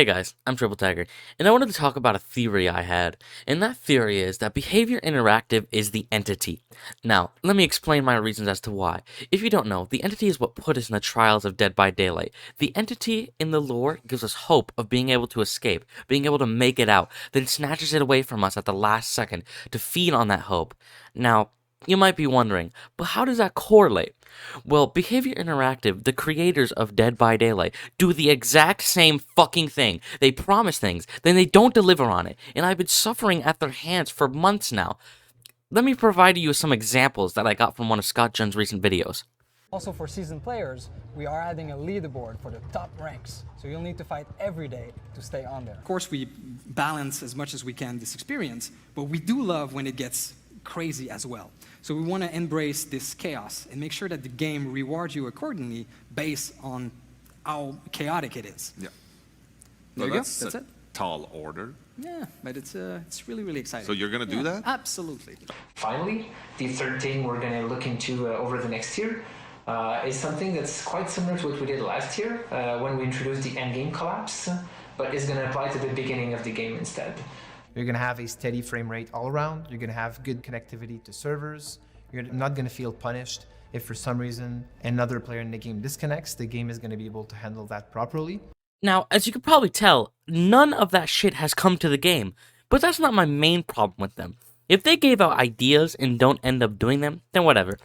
Hey guys, I'm Triple Tiger, and I wanted to talk about a theory I had, and that theory is that Behavior Interactive is the entity. Now, let me explain my reasons as to why. If you don't know, the entity is what put us in the trials of Dead by Daylight. The entity in the lore gives us hope of being able to escape, being able to make it out, then snatches it away from us at the last second to feed on that hope. Now, you might be wondering, but how does that correlate? Well, Behavior Interactive, the creators of Dead by Daylight, do the exact same fucking thing. They promise things, then they don't deliver on it, and I've been suffering at their hands for months now. Let me provide you with some examples that I got from one of Scott Junn's recent videos. Also for seasoned players, we are adding a leaderboard for the top ranks, so you'll need to fight every day to stay on there. Of course, we balance as much as we can this experience, but we do love when it gets crazy as well. So we want to embrace this chaos and make sure that the game rewards you accordingly based on how chaotic it is. Yeah. There you go. That's a it. tall order. Yeah, but it's really, really exciting. So you're going to do that? Absolutely. Finally, the third thing we're going to look into over the next year is something that's quite similar to what we did last year when we introduced the endgame collapse, but is going to apply to the beginning of the game instead. You're going to have a steady frame rate all around. You're going to have good connectivity to servers. You're not going to feel punished if for some reason another player in the game disconnects. The game is going to be able to handle that properly. Now, as you can probably tell, none of that shit has come to the game, but that's not my main problem with them. If they gave out ideas and don't end up doing them, then whatever.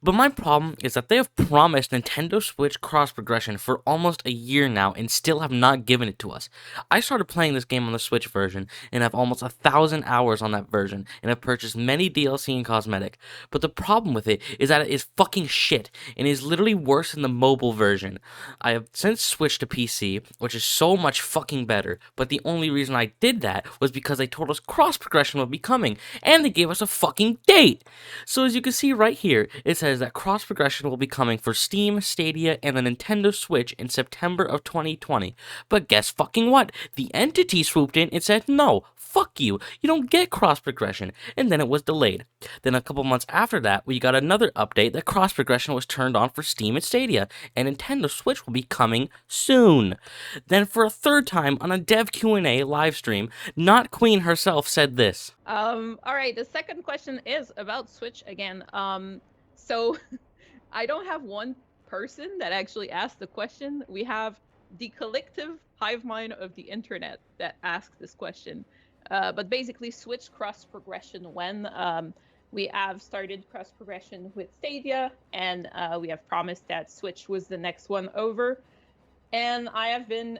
But my problem is that they have promised Nintendo Switch cross-progression for almost a year now and still have not given it to us. I started playing this game on the Switch version and have almost 1,000 hours on that version and have purchased many DLC and cosmetic. But the problem with it is that it is fucking shit and is literally worse than the mobile version. I have since switched to PC, which is so much fucking better, but the only reason I did that was because they told us cross-progression would be coming, and they gave us a fucking date. So as you can see right here, it says that cross progression will be coming for Steam, Stadia, and the Nintendo Switch in September of 2020. But guess fucking what? The entity swooped in and said, no, fuck you, you don't get cross progression, and then it was delayed. Then a couple months after that, we got another update that cross progression was turned on for Steam and Stadia, and Nintendo Switch will be coming soon. Then for a third time on a dev Q&A live stream, Not Queen herself said this. All right, the second question is about Switch again. So I don't have one person that actually asked the question. We have the collective hive mind of the internet that asked this question. But basically, Switch cross progression when we have started cross progression with Stadia, and we have promised that Switch was the next one over. And I have been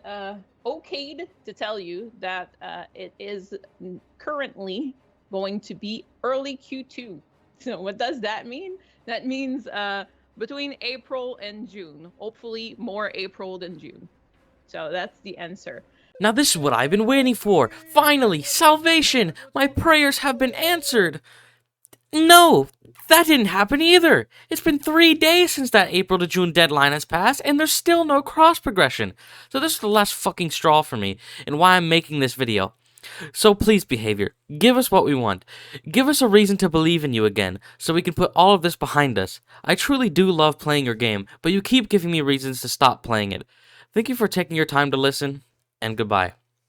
okayed to tell you that it is currently going to be early Q2. So what does that mean? That means between April and June. Hopefully more April than June. So that's the answer. Now this is what I've been waiting for. Finally, salvation! My prayers have been answered. No, that didn't happen either. It's been 3 days since that April to June deadline has passed, and there's still no cross progression. So this is the last fucking straw for me, and why I'm making this video. So please, Behavior, give us what we want. Give us a reason to believe in you again, so we can put all of this behind us. I truly do love playing your game, but you keep giving me reasons to stop playing it. Thank you for taking your time to listen, and goodbye.